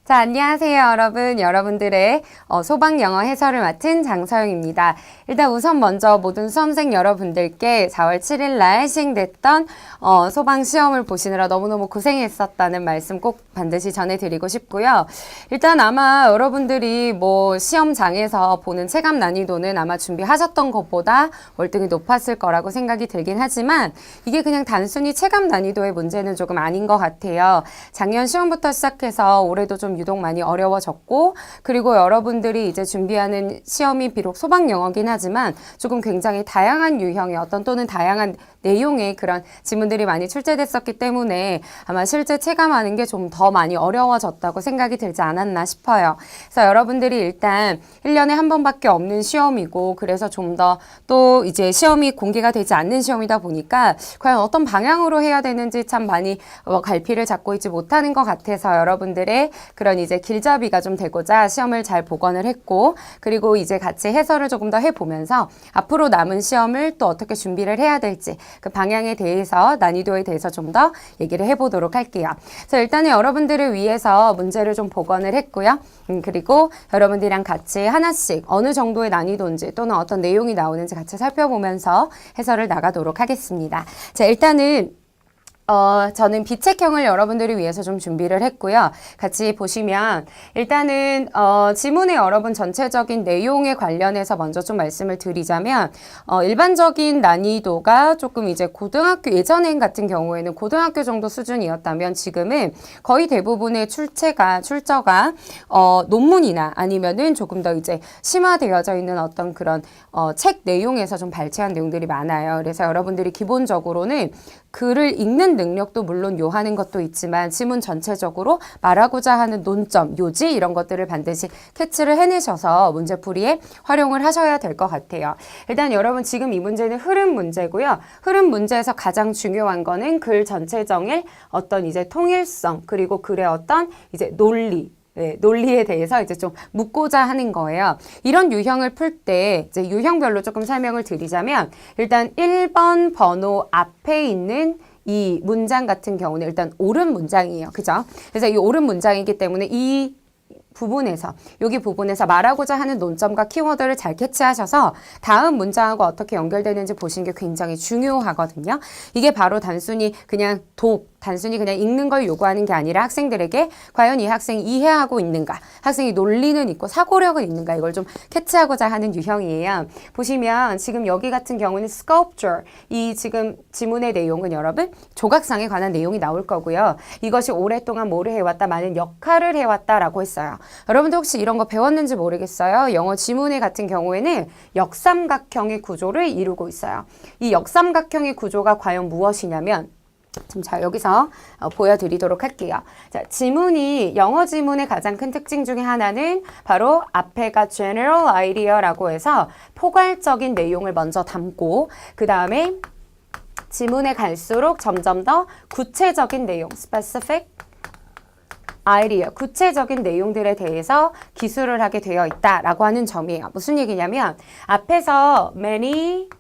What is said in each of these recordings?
자, 안녕하세요, 여러분. 여러분들의 소방 영어 해설을 맡은 장서영입니다. 일단 우선 먼저 모든 수험생 여러분들께 4월 7일 날 시행됐던 소방 시험을 보시느라 너무너무 고생했었다는 말씀 꼭 반드시 전해드리고 싶고요. 일단 아마 여러분들이 뭐 시험장에서 보는 체감 난이도는 아마 준비하셨던 것보다 월등히 높았을 거라고 생각이 들긴 하지만 이게 그냥 단순히 체감 난이도의 문제는 조금 아닌 것 같아요. 작년 시험부터 시작해서 올해도 좀 유독 많이 어려워졌고, 그리고 여러분들이 이제 준비하는 시험이 비록 소방 영어긴 하지만 조금 굉장히 다양한 유형의 또는 다양한 내용의 그런 지문들이 많이 출제됐었기 때문에 아마 실제 체감하는 게 좀 더 많이 어려워졌다고 생각이 들지 않았나 싶어요. 그래서 여러분들이 일단 1년에 한 번밖에 없는 시험이고, 그래서 좀 더 또 이제 시험이 공개가 되지 않는 시험이다 보니까 과연 어떤 방향으로 해야 되는지 참 많이 갈피를 잡고 있지 못하는 것 같아서 여러분들의 그런 이제 길잡이가 좀 되고자 시험을 잘 복원을 했고, 그리고 이제 같이 해설을 조금 더 해보면서 앞으로 남은 시험을 또 어떻게 준비를 해야 될지 그 방향에 대해서, 난이도에 대해서 좀 더 얘기를 해보도록 할게요. 그래서 일단은 여러분들을 위해서 문제를 좀 복원을 했고요. 그리고 여러분들이랑 같이 하나씩 어느 정도의 난이도인지 또는 어떤 내용이 나오는지 같이 살펴보면서 해설을 나가도록 하겠습니다. 자, 일단은 저는 비책형을 여러분들을 위해서 좀 준비를 했고요. 같이 보시면 일단은 지문의 여러분 전체적인 내용에 관련해서 먼저 좀 말씀을 드리자면 일반적인 난이도가 조금 이제 고등학교 예전엔 같은 경우에는 고등학교 정도 수준이었다면 지금은 거의 대부분의 출처가 논문이나 아니면은 조금 더 이제 심화되어져 있는 어떤 그런 책 내용에서 좀 발췌한 내용들이 많아요. 그래서 여러분들이 기본적으로는 글을 읽는 능력도 물론 요하는 것도 있지만 지문 전체적으로 말하고자 하는 논점, 요지 이런 것들을 반드시 캐치를 해내셔서 문제풀이에 활용을 하셔야 될 것 같아요. 일단 여러분 지금 이 문제는 흐름 문제고요. 흐름 문제에서 가장 중요한 거는 글 전체적인 어떤 이제 통일성, 그리고 글의 어떤 이제 논리에 대해서 이제 좀 묻고자 하는 거예요. 이런 유형을 풀 때 이제 유형별로 조금 설명을 드리자면 일단 1번 번호 앞에 있는 이 문장 같은 경우는 일단 옳은 문장이에요. 그죠? 그래서 이 옳은 문장이기 때문에 이 여기 부분에서 말하고자 하는 논점과 키워드를 잘 캐치하셔서 다음 문장하고 어떻게 연결되는지 보시는 게 굉장히 중요하거든요. 이게 바로 단순히 그냥 읽는 걸 요구하는 게 아니라 학생들에게 과연 이 학생이 이해하고 있는가, 학생이 논리는 있고 사고력은 있는가, 이걸 좀 캐치하고자 하는 유형이에요. 보시면 지금 여기 같은 경우는 sculpture, 이 지금 지문의 내용은 여러분 조각상에 관한 내용이 나올 거고요. 이것이 오랫동안 뭐를 해왔다, 많은 역할을 해왔다라고 했어요. 여러분도 혹시 이런 거 배웠는지 모르겠어요. 영어 지문의 같은 경우에는 역삼각형의 구조를 이루고 있어요. 이 역삼각형의 구조가 과연 무엇이냐면 자, 여기서 보여드리도록 할게요. 자, 영어 지문의 가장 큰 특징 중에 하나는 바로 앞에가 general idea라고 해서 포괄적인 내용을 먼저 담고, 그 다음에 지문에 갈수록 점점 더 구체적인 내용, specific idea, 구체적인 내용들에 대해서 기술을 하게 되어 있다라고 하는 점이에요. 무슨 얘기냐면 앞에서 many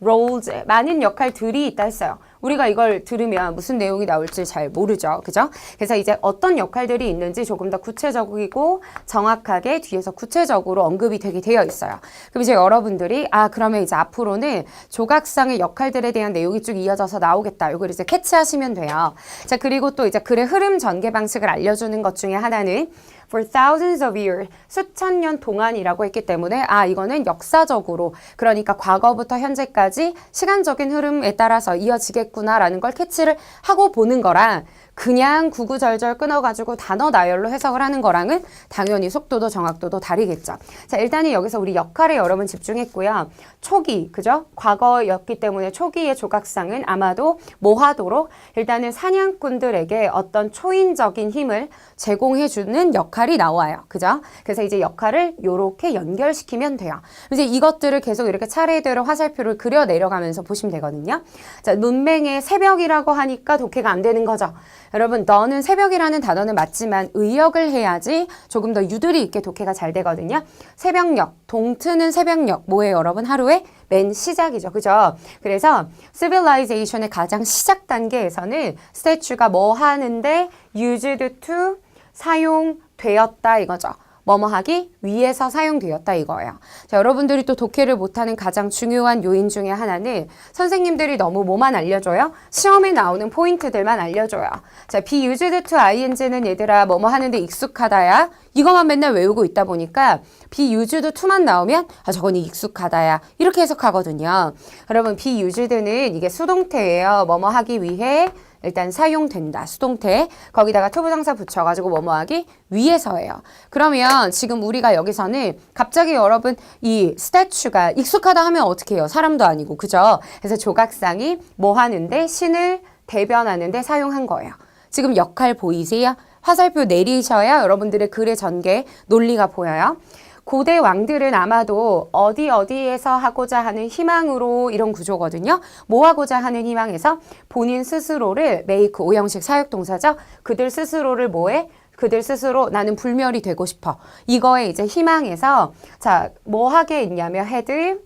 roles, 많은 역할들이 있다 했어요. 우리가 이걸 들으면 무슨 내용이 나올지 잘 모르죠. 그죠? 그래서 이제 어떤 역할들이 있는지 조금 더 구체적이고 정확하게 뒤에서 구체적으로 언급이 되게 되어 있어요. 그럼 이제 여러분들이 그러면 이제 앞으로는 조각상의 역할들에 대한 내용이 쭉 이어져서 나오겠다. 이걸 이제 캐치하시면 돼요. 자, 그리고 또 이제 글의 흐름 전개 방식을 알려주는 것 중에 하나는 for thousands of years, 수천 년 동안이라고 했기 때문에 이거는 역사적으로, 그러니까 과거부터 현재까지 시간적인 흐름에 따라서 이어지겠구나라는 걸 캐치를 하고 보는 거랑 그냥 구구절절 끊어가지고 단어 나열로 해석을 하는 거랑은 당연히 속도도 정확도도 다르겠죠. 자, 일단은 여기서 우리 역할에 여러분 집중했고요. 초기, 그죠? 과거였기 때문에 초기의 조각상은 아마도 뭐 하도록 일단은 사냥꾼들에게 어떤 초인적인 힘을 제공해주는 역할이 나와요. 그죠? 그래서 이제 역할을 요렇게 연결시키면 돼요. 이제 이것들을 계속 이렇게 차례대로 화살표를 그려 내려가면서 보시면 되거든요. 자, 문맹의 새벽이라고 하니까 독해가 안 되는 거죠. 여러분, 너는 새벽이라는 단어는 맞지만 의역을 해야지 조금 더 유두리 있게 독해가 잘 되거든요. 새벽녘, 동트는 새벽녘, 뭐예요 여러분? 하루의 맨 시작이죠. 그죠? 그래서 civilization의 가장 시작 단계에서는 statue가 뭐 하는데 used to 사용되었다 이거죠. 뭐뭐 하기 위해서 사용되었다 이거예요. 자, 여러분들이 또 독해를 못하는 가장 중요한 요인 중에 하나는 선생님들이 너무 뭐만 알려줘요? 시험에 나오는 포인트들만 알려줘요. 자, be used to ing는 얘들아 뭐뭐 하는데 익숙하다야. 이거만 맨날 외우고 있다 보니까 be used to만 나오면 아 저건 익숙하다야. 이렇게 해석하거든요. 여러분 be used는 이게 수동태예요. 뭐뭐 하기 위해 일단 사용된다. 수동태. 거기다가 투부정사 붙여가지고 뭐뭐 하기 위해서예요. 그러면 지금 우리가 여기서는 갑자기 여러분 이 스태츄가 익숙하다 하면 어떻게 해요? 사람도 아니고. 그죠? 그래서 조각상이 뭐 하는데 신을 대변하는데 사용한 거예요. 지금 역할 보이세요? 화살표 내리셔야 여러분들의 글의 전개 논리가 보여요. 고대 왕들은 아마도 어디에서 하고자 하는 희망으로 이런 구조거든요. 뭐 하고자 하는 희망에서 본인 스스로를 make 오형식 사역동사죠. 그들 스스로를 뭐해? 그들 스스로 나는 불멸이 되고 싶어. 이거에 이제 희망에서 자, 뭐 하게 있냐면 had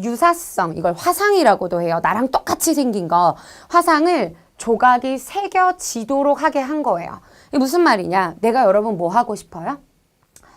유사성 이걸 화상이라고도 해요. 나랑 똑같이 생긴 거 화상을 조각이 새겨지도록 하게 한 거예요. 이게 무슨 말이냐? 내가 여러분 뭐 하고 싶어요?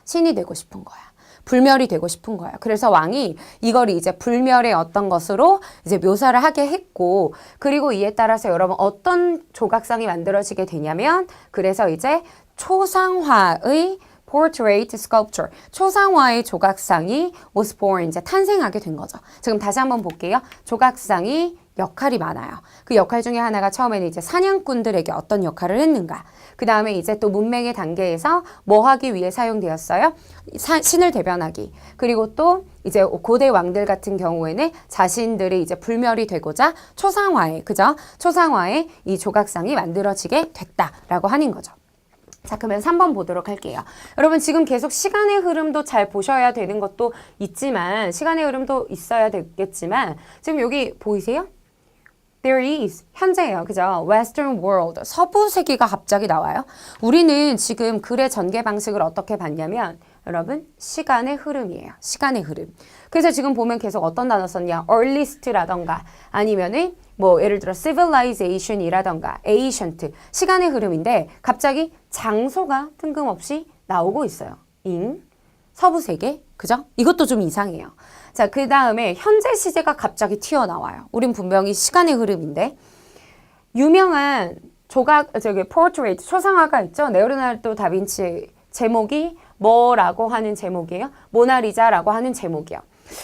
신이 되고 싶은 거야. 불멸이 되고 싶은 거예요. 그래서 왕이 이걸 이제 불멸의 어떤 것으로 이제 묘사를 하게 했고, 그리고 이에 따라서 여러분 어떤 조각상이 만들어지게 되냐면, 그래서 이제 초상화의 portrait sculpture, 초상화의 조각상이 was born, 이제 탄생하게 된 거죠. 지금 다시 한번 볼게요. 조각상이 역할이 많아요. 그 역할 중에 하나가 처음에는 이제 사냥꾼들에게 어떤 역할을 했는가. 그 다음에 이제 또 문맹의 단계에서 뭐 하기 위해 사용되었어요? 신을 대변하기. 그리고 또 이제 고대 왕들 같은 경우에는 자신들이 이제 불멸이 되고자 초상화에, 그죠? 초상화에 이 조각상이 만들어지게 됐다라고 하는 거죠. 자, 그러면 3번 보도록 할게요. 여러분 지금 계속 시간의 흐름도 잘 보셔야 되는 것도 있지만, 시간의 흐름도 있어야 되겠지만, 지금 여기 보이세요? There is, 현재예요. 그죠? Western world, 서부 세계가 갑자기 나와요. 우리는 지금 글의 전개 방식을 어떻게 봤냐면, 여러분, 시간의 흐름이에요. 시간의 흐름. 그래서 지금 보면 계속 어떤 단어 썼냐? earliest라던가, 아니면은, 뭐, 예를 들어, civilization이라던가, ancient, 시간의 흐름인데, 갑자기 장소가 뜬금없이 나오고 있어요. 서부 세계. 그죠? 이것도 좀 이상해요. 자, 그 다음에 현재 시제가 갑자기 튀어나와요. 우린 분명히 시간의 흐름인데. 유명한 포트레이트, 초상화가 있죠? 레오나르도 다빈치 제목이 뭐라고 하는 제목이에요? 모나리자라고 하는 제목이요.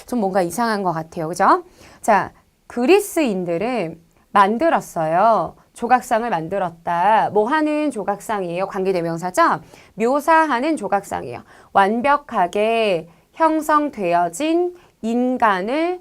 좀 뭔가 이상한 것 같아요. 그죠? 자, 그리스인들은 만들었어요. 조각상을 만들었다. 뭐 하는 조각상이에요? 관계대명사죠? 묘사하는 조각상이에요. 완벽하게 형성되어진 인간을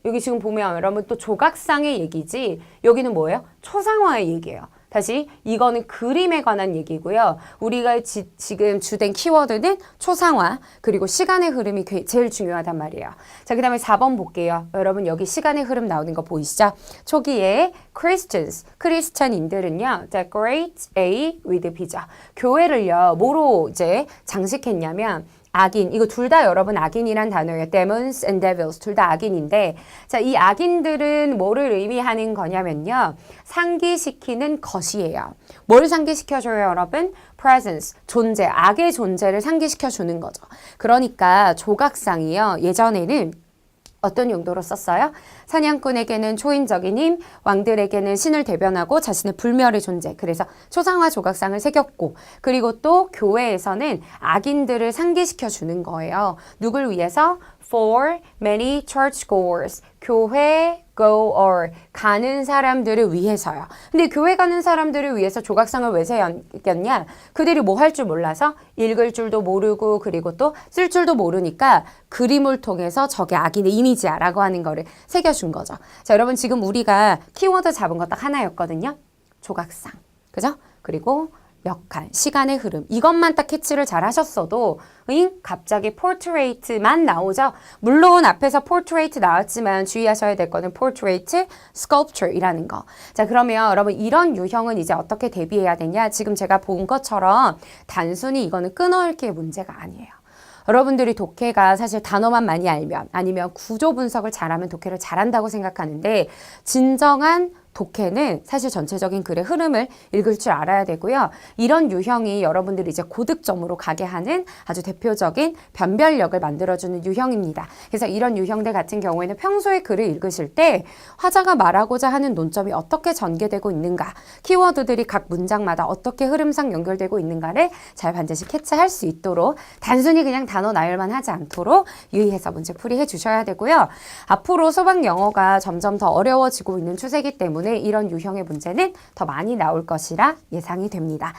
여기 지금 보면 여러분 또 조각상의 얘기지, 여기는 뭐예요? 초상화의 얘기예요. 다시 이거는 그림에 관한 얘기고요. 우리가 지금 주된 키워드는 초상화 그리고 시간의 흐름이 제일 중요하단 말이에요. 자, 그 다음에 4번 볼게요. 여러분 여기 시간의 흐름 나오는 거 보이시죠? 초기에 Christians, 크리스찬인들은요, decorate A with B죠. 교회를요, 뭐로 이제 장식했냐면 악인, 이거 둘 다 여러분 악인이란 단어예요. demons and devils, 둘 다 악인인데, 자, 이 악인들은 뭐를 의미하는 거냐면요, 상기시키는 것이에요. 뭘 상기시켜줘요, 여러분? presence, 존재, 악의 존재를 상기시켜주는 거죠. 그러니까 조각상이요, 예전에는 어떤 용도로 썼어요? 사냥꾼에게는 초인적인 힘, 왕들에게는 신을 대변하고 자신의 불멸의 존재. 그래서 초상화 조각상을 새겼고, 그리고 또 교회에서는 악인들을 상기시켜 주는 거예요. 누굴 위해서? For many churchgoers. 교회 goer. 가는 사람들을 위해서요. 근데 교회 가는 사람들을 위해서 조각상을 왜 새겼냐? 그들이 뭐 할 줄 몰라서 읽을 줄도 모르고 그리고 또 쓸 줄도 모르니까 그림을 통해서 저게 악인의 이미지야 라고 하는 거를 새겨준 거죠. 자, 여러분 지금 우리가 키워드 잡은 거 딱 하나였거든요. 조각상. 그죠? 그리고 역할, 시간의 흐름, 이것만 딱 캐치를 잘 하셨어도 갑자기 포트레이트만 나오죠. 물론 앞에서 포트레이트 나왔지만 주의하셔야 될 거는 포트레이트 스컬프처이라는 거. 자, 그러면 여러분 이런 유형은 이제 어떻게 대비해야 되냐? 지금 제가 본 것처럼 단순히 이거는 끊어읽기의 문제가 아니에요. 여러분들이 독해가 사실 단어만 많이 알면 아니면 구조 분석을 잘하면 독해를 잘한다고 생각하는데, 진정한 독해는 사실 전체적인 글의 흐름을 읽을 줄 알아야 되고요. 이런 유형이 여러분들이 이제 고득점으로 가게 하는 아주 대표적인 변별력을 만들어주는 유형입니다. 그래서 이런 유형들 같은 경우에는 평소에 글을 읽으실 때 화자가 말하고자 하는 논점이 어떻게 전개되고 있는가, 키워드들이 각 문장마다 어떻게 흐름상 연결되고 있는가를 잘 반드시 캐치할 수 있도록 단순히 그냥 단어 나열만 하지 않도록 유의해서 문제 풀이해 주셔야 되고요. 앞으로 수학 영어가 점점 더 어려워지고 있는 추세이기 때문에 이런 유형의 문제는 더 많이 나올 것이라 예상이 됩니다.